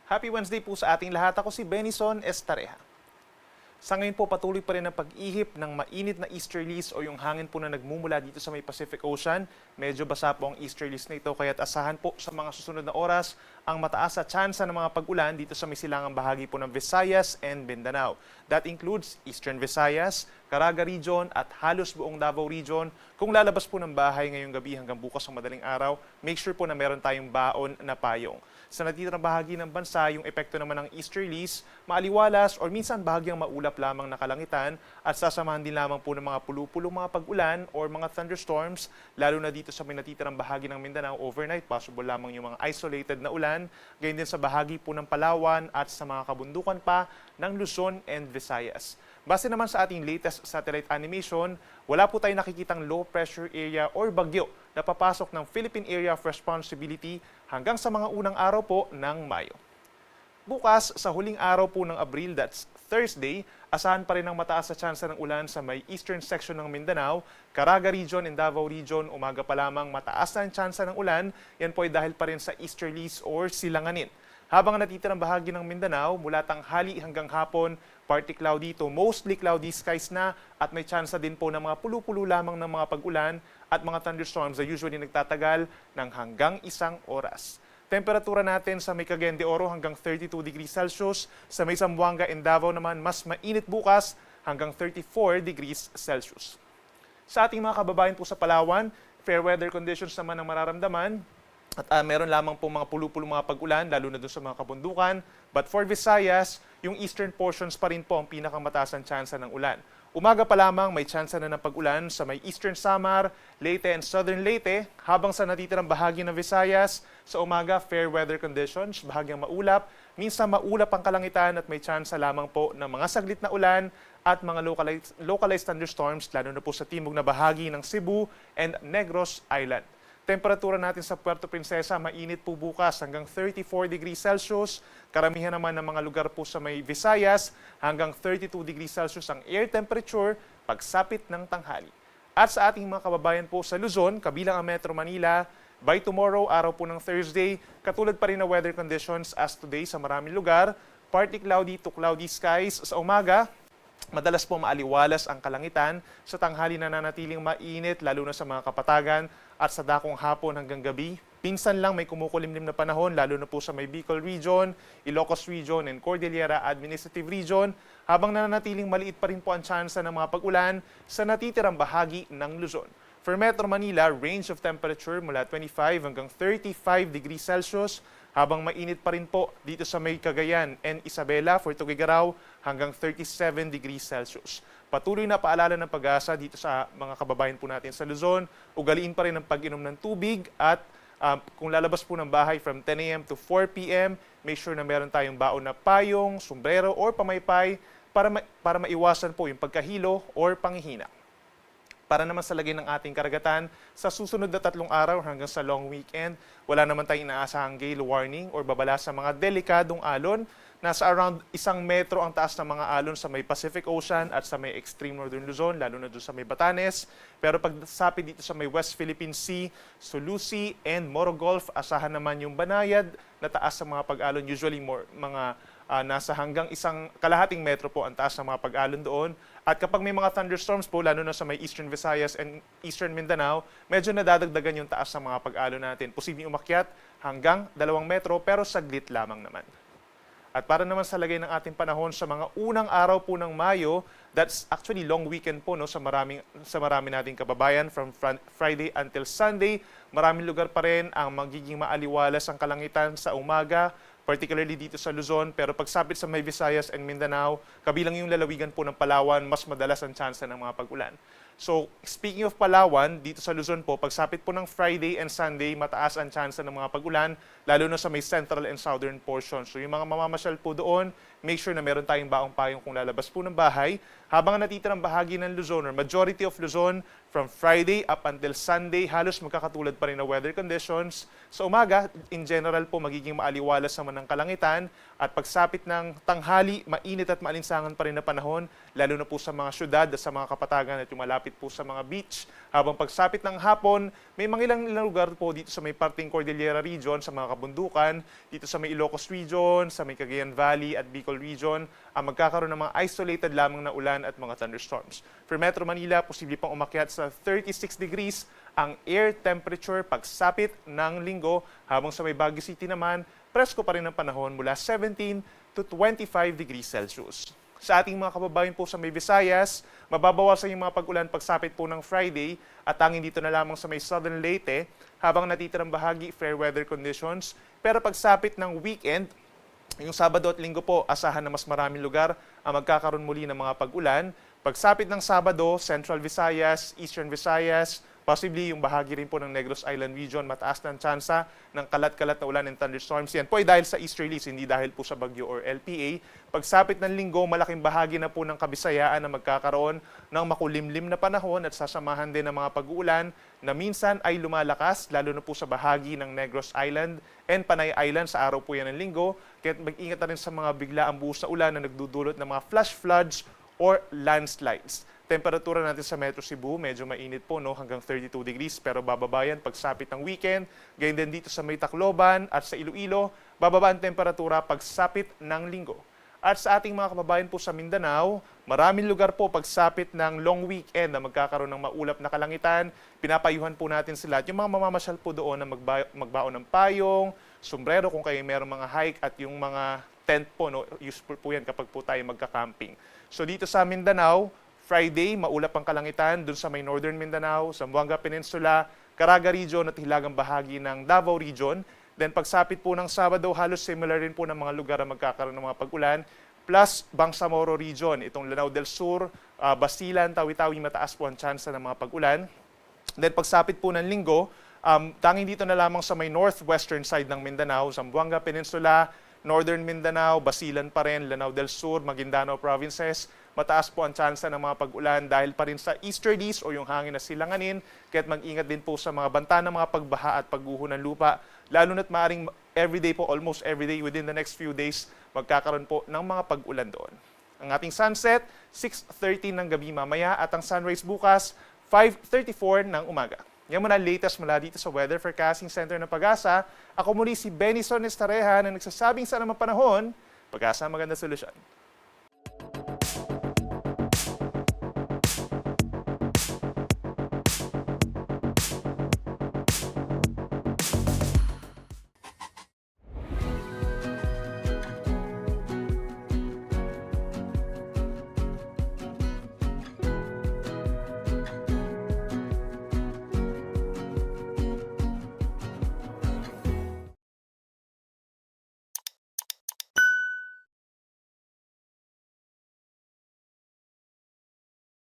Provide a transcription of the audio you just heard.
Happy Wednesday po sa ating lahat. Ako si Benison Estareja. Sa ngayon po patuloy pa rin ang pag-ihip ng mainit na easterlies o yung hangin po na nagmumula dito sa may Pacific Ocean. Medyo basa po ang easterlies na ito kaya't asahan po sa mga susunod na oras ang mataas na tsansa ng mga pag-ulan dito sa may silangang bahagi po ng Visayas and Mindanao. That includes Eastern Visayas, Caraga Region at halos buong Davao Region. Kung lalabas po ng bahay ngayong gabi hanggang bukas ng madaling araw, make sure po na meron tayong baon na payong. Sa natitirang bahagi ng bansa, yung epekto naman ng easterlies, maaliwalas or minsan bahagyang maulap lamang na kalangitan at sasamahan din lamang po ng mga pulu-pulong mga pag-ulan or mga thunderstorms, lalo na dito sa may natitirang bahagi ng Mindanao overnight, possible lamang yung mga isolated na ulan, gayon din sa bahagi po ng Palawan at sa mga kabundukan pa ng Luzon and Visayas. Base naman sa ating latest satellite animation, wala po tayong nakikitang low pressure area or bagyo na papasok ng Philippine Area of Responsibility hanggang sa mga unang araw po ng Mayo. Bukas, sa huling araw po ng Abril, that's Thursday, asahan pa rin ang mataas na tsansa ng ulan sa may eastern section ng Mindanao, Caraga Region and Davao Region. Umaga pa lamang mataas na ang tsansa ng ulan, yan po ay dahil pa rin sa easterlies or silanganin. Habang natitirang bahagi ng Mindanao, mula tanghali hanggang hapon, partly cloudy to mostly cloudy skies na at may tsansa din po ng mga pulu-pulo lamang ng mga pag-ulan at mga thunderstorms na usually nagtatagal ng hanggang 1 oras. Temperatura natin sa may Cagayan de Oro hanggang 32 degrees Celsius, sa may Zamboanga and Davao naman mas mainit bukas hanggang 34 degrees Celsius. Sa ating mga kababayan po sa Palawan, fair weather conditions naman ang mararamdaman. At meron lamang po mga pulu-pulo mga pag-ulan, lalo na doon sa mga kabundukan. But for Visayas, yung eastern portions pa rin po ang pinakamataas ang tsansa ng ulan. Umaga pa lamang may tsansa na ng pag-ulan sa may eastern Samar, Leyte and southern Leyte, habang sa natitirang bahagi ng Visayas, sa umaga fair weather conditions, bahagyang maulap, minsan maulap ang kalangitan at may tsansa lamang po ng mga saglit na ulan at mga localized thunderstorms, lalo na po sa timog na bahagi ng Cebu and Negros Island. Temperatura natin sa Puerto Princesa, mainit po bukas hanggang 34 degrees Celsius. Karamihan naman ng mga lugar po sa may Visayas hanggang 32 degrees Celsius ang air temperature pagsapit ng tanghali. At sa ating mga kababayan po sa Luzon, kabilang ang Metro Manila, by tomorrow, araw po ng Thursday, katulad pa rin na weather conditions as today sa maraming lugar, partly cloudy to cloudy skies sa umaga. Madalas po maaliwalas ang kalangitan, sa tanghali nananatiling mainit lalo na sa mga kapatagan at sa dakong hapon hanggang gabi. Pinsan lang may kumukulimlim na panahon lalo na po sa may Bicol Region, Ilocos Region and Cordillera Administrative Region, habang nananatiling maliit pa rin po ang tsansa ng mga pag-ulan sa natitirang bahagi ng Luzon. For Metro Manila, range of temperature mula 25 hanggang 35 degrees Celsius, habang mainit pa rin po dito sa may Cagayan and Isabela for Tuguegarao hanggang 37 degrees Celsius. Patuloy na paalala ng pag-asa dito sa mga kababayan po natin sa Luzon, ugaliin pa rin ang pag-inom ng tubig at kung lalabas po ng bahay from 10 a.m. to 4 p.m., make sure na meron tayong baon na payong, sombrero or pamaypay para maiwasan po yung pagkahilo or panghihina. Para naman sa lagay ng ating karagatan, sa susunod na 3 araw hanggang sa long weekend, wala naman tayong inaasahang gale warning or babala sa mga delikadong alon. Nasa around 1 metro ang taas ng mga alon sa may Pacific Ocean at sa may extreme northern Luzon, lalo na doon sa may Batanes. Pero pagsapit dito sa may West Philippine Sea, Sulusi and Moro Gulf, asahan naman yung banayad na taas sa mga pag-alon, usually nasa hanggang 1 kalahating metro po ang taas ng mga pag-alon doon. At kapag may mga thunderstorms po, lalo na sa may Eastern Visayas and Eastern Mindanao, medyo nadadagdagan yung taas ng mga pag-alon natin. Posibleng umakyat hanggang 2 metro pero saglit lamang naman. At para naman sa lagay ng ating panahon sa mga unang araw po ng Mayo, that's actually long weekend po no, sa marami nating kababayan from Friday until Sunday. Maraming lugar pa rin ang magiging maaliwalas ang kalangitan sa umaga, particularly dito sa Luzon, pero pagsapit sa may Visayas and Mindanao, kabilang yung lalawigan po ng Palawan, mas madalas ang tsansa ng mga pag-ulan. So, speaking of Palawan, dito sa Luzon po, pagsapit po ng Friday and Sunday, mataas ang tsansa ng mga pag-ulan, lalo na sa may central and southern portion. So, yung mga mamamasyal po doon, make sure na meron tayong baong payong kung lalabas po ng bahay. Habang natitirang bahagi ng Luzon or majority of Luzon, From Friday up until Sunday, halos magkakatulad pa rin na weather conditions. Sa umaga, in general po, magiging maaliwalas naman ng kalangitan. At pagsapit ng tanghali, mainit at maalinsangan pa rin na panahon, lalo na po sa mga syudad, sa mga kapatagan at yung malapit po sa mga beach. Habang pagsapit ng hapon, may mga ilang lugar po dito sa may parting Cordillera region, sa mga kabundukan, dito sa may Ilocos region, sa may Cagayan Valley at Bicol region, ang magkakaroon ng mga isolated lamang na ulan at mga thunderstorms. For Metro Manila, posible pang umakyat sa 36 degrees ang air temperature pagsapit ng linggo, habang sa may Baguio City naman, presko pa rin ang panahon mula 17 to 25 degrees Celsius. Sa ating mga kababayan po sa may Visayas, mababawasan yung mga pag-ulan pagsapit po ng Friday at tanging dito na lamang sa may Southern Leyte, habang natitirang bahagi fair weather conditions. Pero pagsapit ng weekend, yung Sabado at Linggo po, asahan na mas maraming lugar ang magkakaroon muli ng mga pag-ulan. Pagsapit ng Sabado, Central Visayas, Eastern Visayas, possibly yung bahagi rin po ng Negros Island region, mataas ng tsansa ng kalat-kalat na ulan and thunderstorms. Yan po ay dahil sa easterlies, hindi dahil po sa bagyo or LPA. Pagsapit ng Linggo, malaking bahagi na po ng Kabisayaan na magkakaroon ng makulimlim na panahon at sasamahan din ng mga pag-uulan na minsan ay lumalakas, lalo na po sa bahagi ng Negros Island and Panay Island sa araw po yan ng Linggo. Kaya mag-ingat na rin sa mga biglaang buhos na ulan na nagdudulot ng mga flash floods or landslides. Temperatura natin sa Metro Cebu, medyo mainit po, no? Hanggang 32 degrees, pero bababa yan pagsapit ng weekend. Ganyan din dito sa may Tacloban at sa Iloilo, bababa ang temperatura pagsapit ng Linggo. At sa ating mga kababayan po sa Mindanao, maraming lugar po pagsapit ng long weekend na magkakaroon ng maulap na kalangitan. Pinapayuhan po natin sila at yung mga mamamasyal po doon na magbaon ng payong, sombrero kung kayo mayroong mga hike at yung mga tent po, no? Useful po yan kapag po tayo magka-camping. So dito sa Mindanao, Friday, maulap ang kalangitan dun sa may Northern Mindanao, Zamboanga Peninsula, Caraga Region at hilagang bahagi ng Davao Region. Then pagsapit po ng Sabado, halos similar rin po ng mga lugar na magkakaroon ng mga pag-ulan. Plus Bangsamoro Region, itong Lanao del Sur, Basilan, Tawi-Tawi, mataas po ang tsansa ng mga pag-ulan. Then pagsapit po ng Linggo, tanging dito na lamang sa may northwestern side ng Mindanao, Zamboanga Peninsula, Northern Mindanao, Basilan pa rin, Lanao del Sur, Maguindanao provinces, mataas po ang tsansa ng mga pag-ulan dahil pa rin sa easterlies o yung hangin na silanganin. Kaya't mag-ingat din po sa mga banta ng mga pagbaha at pagguho ng lupa. Lalo na't maaring everyday po, almost everyday within the next few days, magkakaroon po ng mga pag-ulan doon. Ang ating sunset, 6:30 ng gabi mamaya at ang sunrise bukas, 5:34 ng umaga. Yan muna latest mula dito sa Weather Forecasting Center ng Pag-asa. Ako muli si Benison Estareha na nagsasabing sa anumang panahon, Pag-asa, maganda solusyon.